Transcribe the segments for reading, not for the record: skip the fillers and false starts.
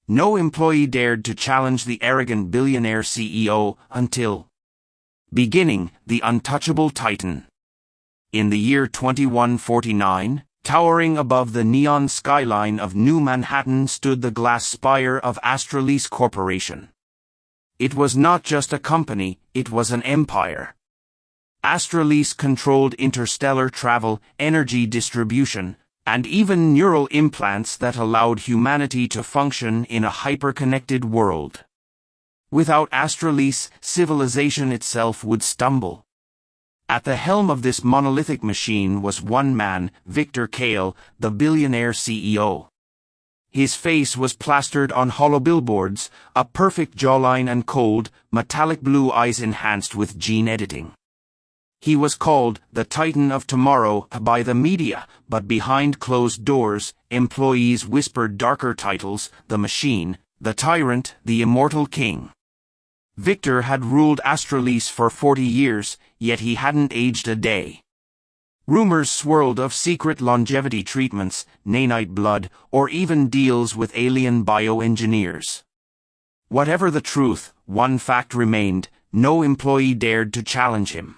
No employee dared to challenge the arrogant billionaire CEO until beginning the untouchable Titan. In the year 2149, towering above the neon skyline of New Manhattan stood the glass spire of Astralis Corporation. It was not just a company, it was an empire. Astralis controlled interstellar travel, energy distribution, and even neural implants that allowed humanity to function in a hyper-connected world. Without Astralis, civilization itself would stumble. At the helm of this monolithic machine was one man, Victor Kale, the billionaire CEO. His face was plastered on hollow billboards, a perfect jawline and cold, metallic blue eyes enhanced with gene editing. He was called the Titan of Tomorrow by the media, but behind closed doors, employees whispered darker titles: the Machine, the Tyrant, the Immortal King. Victor had ruled Astralis for 40 years, yet he hadn't aged a day. Rumors swirled of secret longevity treatments, nanite blood, or even deals with alien bioengineers. Whatever the truth, one fact remained: no employee dared to challenge him.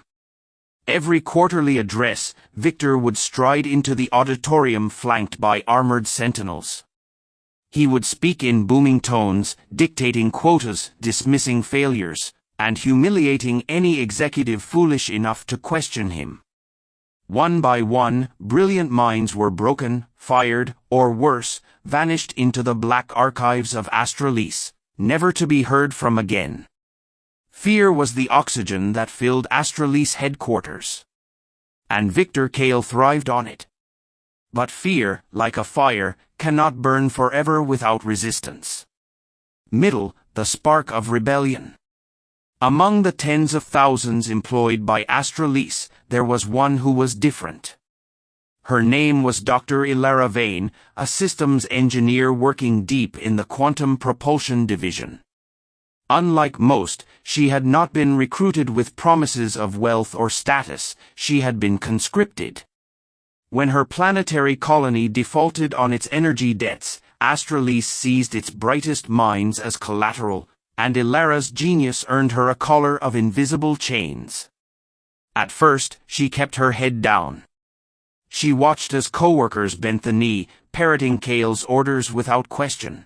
Every quarterly address, Victor would stride into the auditorium flanked by armored sentinels. He would speak in booming tones, dictating quotas, dismissing failures, and humiliating any executive foolish enough to question him. One by one, brilliant minds were broken, fired, or worse, vanished into the black archives of Astralis, never to be heard from again. Fear was the oxygen that filled Astralis headquarters. And Victor Kale thrived on it. But fear, like a fire, cannot burn forever without resistance. The spark of rebellion. Among the tens of thousands employed by Astralis, there was one who was different. Her name was Dr. Ilara Vane, a systems engineer working deep in the quantum propulsion division. Unlike most, she had not been recruited with promises of wealth or status; she had been conscripted. When her planetary colony defaulted on its energy debts, Astralis seized its brightest minds as collateral, and Ilara's genius earned her a collar of invisible chains. At first, she kept her head down. She watched as co-workers bent the knee, parroting Kale's orders without question.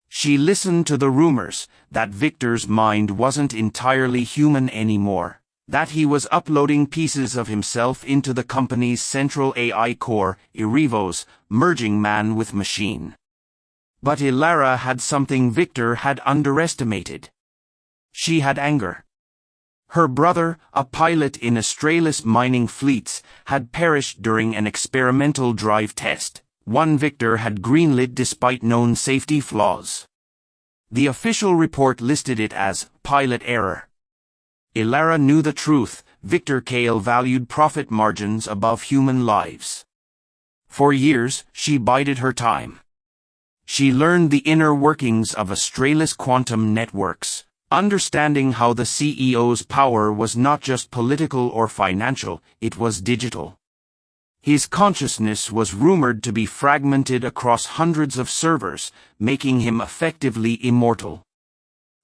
She listened to the rumors that Victor's mind wasn't entirely human anymore, that he was uploading pieces of himself into the company's central AI core, Irivos, merging man with machine. But Ilara had something Victor had underestimated. She had anger. Her brother, a pilot in Australis mining fleets, had perished during an experimental drive test, one Victor had greenlit despite known safety flaws. The official report listed it as pilot error. Ilara knew the truth: Victor Kale valued profit margins above human lives. For years, she bided her time. She learned the inner workings of Australis quantum networks, understanding how the CEO's power was not just political or financial, it was digital. His consciousness was rumored to be fragmented across hundreds of servers, making him effectively immortal.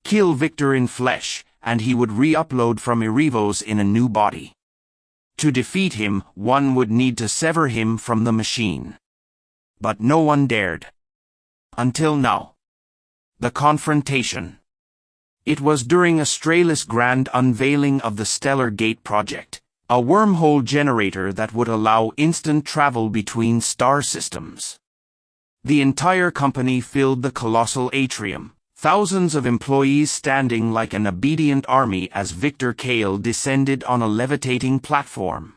Kill Victor in flesh, and he would re-upload from Irivos in a new body. To defeat him, one would need to sever him from the machine. But no one dared. Until now. The confrontation. It was during Australis' grand unveiling of the Stellar Gate project, a wormhole generator that would allow instant travel between star systems. The entire company filled the colossal atrium, thousands of employees standing like an obedient army as Victor Kale descended on a levitating platform.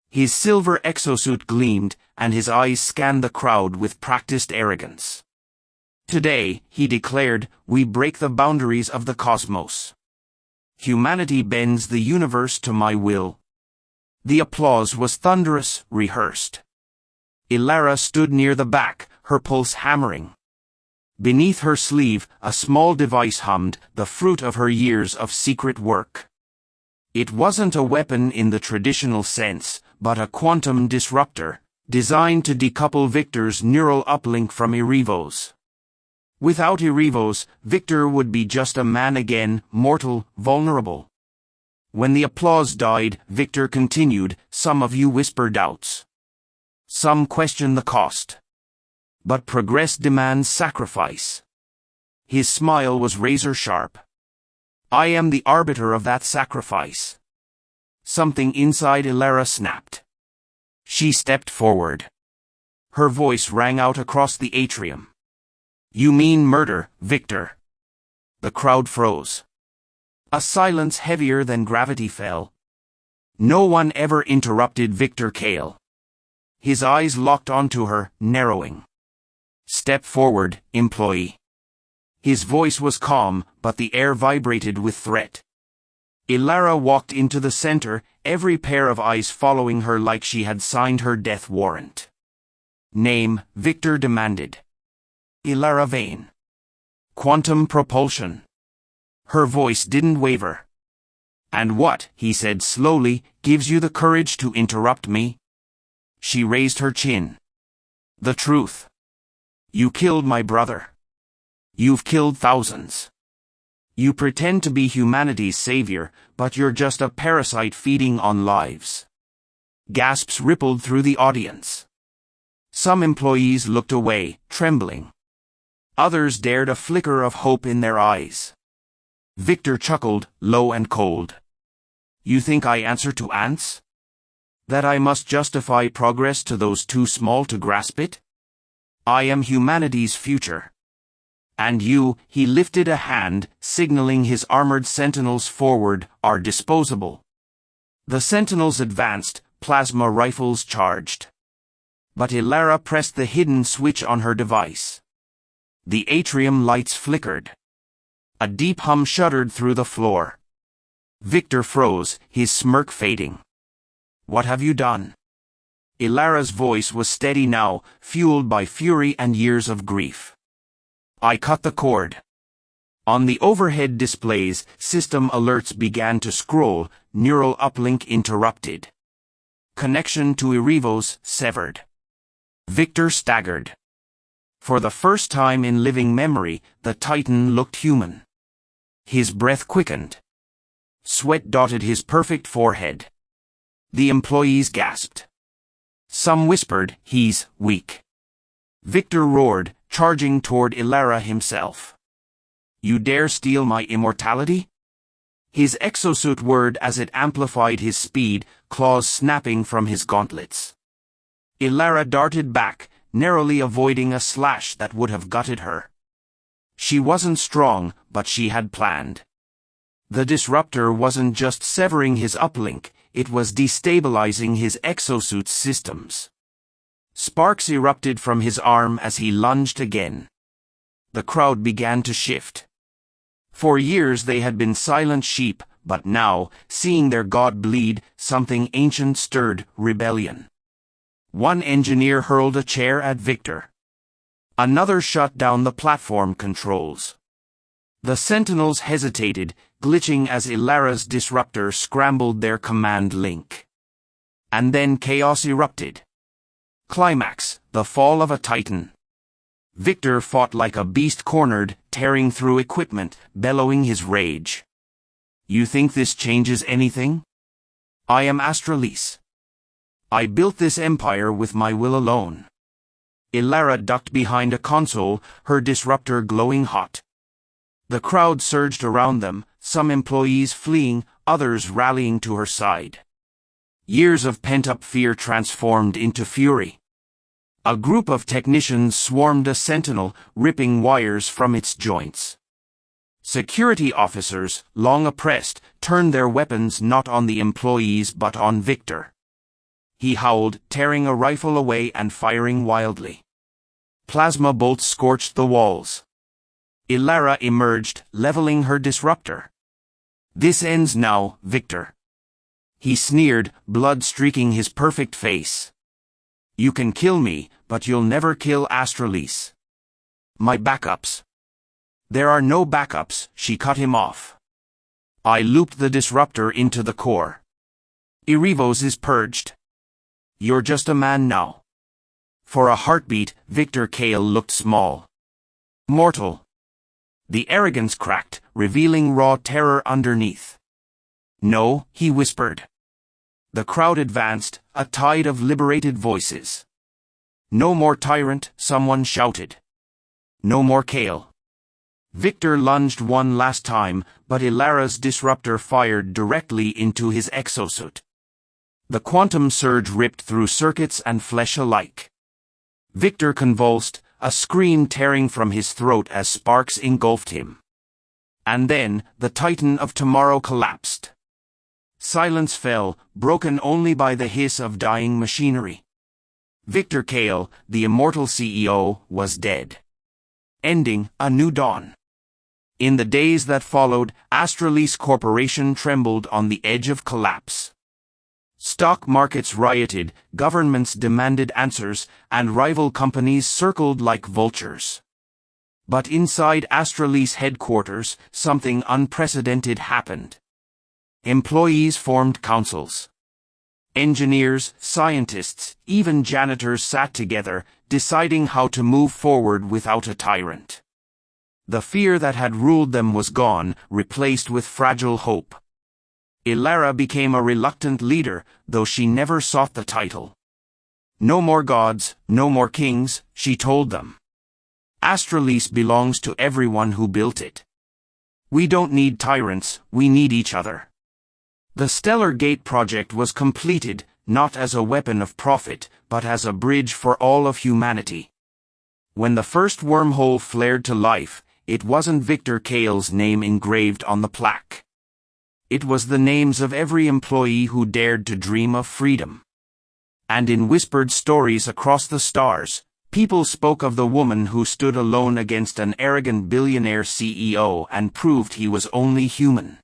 His silver exosuit gleamed, and his eyes scanned the crowd with practiced arrogance. Today, he declared, we break the boundaries of the cosmos. Humanity bends the universe to my will. The applause was thunderous, rehearsed. Ilara stood near the back, her pulse hammering. Beneath her sleeve, a small device hummed, the fruit of her years of secret work. It wasn't a weapon in the traditional sense, but a quantum disruptor, designed to decouple Victor's neural uplink from Irivos. Without Erivos, Victor would be just a man again, mortal, vulnerable. When the applause died, Victor continued, "Some of you whisper doubts. Some question the cost. But progress demands sacrifice." His smile was razor-sharp. "I am the arbiter of that sacrifice." Something inside Ilara snapped. She stepped forward. Her voice rang out across the atrium. "You mean murder, Victor?" The crowd froze. A silence heavier than gravity fell. No one ever interrupted Victor Kale. His eyes locked onto her, narrowing. "Step forward, employee." His voice was calm, but the air vibrated with threat. Ilara walked into the center, every pair of eyes following her like she had signed her death warrant. "Name," Victor demanded. "Ilara Vane." "Quantum propulsion." Her voice didn't waver. "And what," he said slowly, "gives you the courage to interrupt me?" She raised her chin. "The truth. You killed my brother. You've killed thousands. You pretend to be humanity's savior, but you're just a parasite feeding on lives." Gasps rippled through the audience. Some employees looked away, trembling. Others dared a flicker of hope in their eyes. Victor chuckled, low and cold. "You think I answer to ants? That I must justify progress to those too small to grasp it? I am humanity's future. And you," he lifted a hand, signaling his armored sentinels forward, "are disposable." The sentinels advanced, plasma rifles charged. But Ilara pressed the hidden switch on her device. The atrium lights flickered. A deep hum shuddered through the floor. Victor froze, his smirk fading. "What have you done?" Ilara's voice was steady now, fueled by fury and years of grief. "I cut the cord." On the overhead displays, system alerts began to scroll, neural uplink interrupted. Connection to Erivos severed. Victor staggered. For the first time in living memory, the Titan looked human. His breath quickened. Sweat dotted his perfect forehead. The employees gasped. Some whispered, "He's weak." Victor roared, charging toward Ilara himself. "You dare steal my immortality?" His exosuit whirred as it amplified his speed, claws snapping from his gauntlets. Ilara darted back, narrowly avoiding a slash that would have gutted her. She wasn't strong, but she had planned. The disruptor wasn't just severing his uplink, it was destabilizing his exosuit's systems. Sparks erupted from his arm as he lunged again. The crowd began to shift. For years they had been silent sheep, but now, seeing their god bleed, something ancient stirred, rebellion. One engineer hurled a chair at Victor. Another shut down the platform controls. The sentinels hesitated, glitching as Ilara's disruptor scrambled their command link. And then chaos erupted. Climax, the fall of a titan. Victor fought like a beast cornered, tearing through equipment, bellowing his rage. "You think this changes anything? I am Astralis. I built this empire with my will alone." Ilara ducked behind a console, her disruptor glowing hot. The crowd surged around them, some employees fleeing, others rallying to her side. Years of pent-up fear transformed into fury. A group of technicians swarmed a sentinel, ripping wires from its joints. Security officers, long oppressed, turned their weapons not on the employees but on Victor. He howled, tearing a rifle away and firing wildly. Plasma bolts scorched the walls. Ilara emerged, leveling her disruptor. "This ends now, Victor." He sneered, blood streaking his perfect face. "You can kill me, but you'll never kill Astralis. My backups." "There are no backups," she cut him off. "I looped the disruptor into the core. Erivos is purged. You're just a man now." For a heartbeat, Victor Kale looked small. Mortal. The arrogance cracked, revealing raw terror underneath. "No," he whispered. The crowd advanced, a tide of liberated voices. "No more tyrant," someone shouted. "No more Kale." Victor lunged one last time, but Ilara's disruptor fired directly into his exosuit. The quantum surge ripped through circuits and flesh alike. Victor convulsed, a scream tearing from his throat as sparks engulfed him. And then, the Titan of Tomorrow collapsed. Silence fell, broken only by the hiss of dying machinery. Victor Kale, the immortal CEO, was dead. Ending a new dawn. In the days that followed, Astralis Corporation trembled on the edge of collapse. Stock markets rioted, governments demanded answers, and rival companies circled like vultures. But inside Astralis headquarters, something unprecedented happened. Employees formed councils. Engineers, scientists, even janitors sat together, deciding how to move forward without a tyrant. The fear that had ruled them was gone, replaced with fragile hope. Ilara became a reluctant leader, though she never sought the title. "No more gods, no more kings," she told them. "Astralis belongs to everyone who built it. We don't need tyrants, we need each other." The Stellar Gate project was completed, not as a weapon of profit, but as a bridge for all of humanity. When the first wormhole flared to life, it wasn't Victor Kale's name engraved on the plaque. It was the names of every employee who dared to dream of freedom. And in whispered stories across the stars, people spoke of the woman who stood alone against an arrogant billionaire CEO and proved he was only human.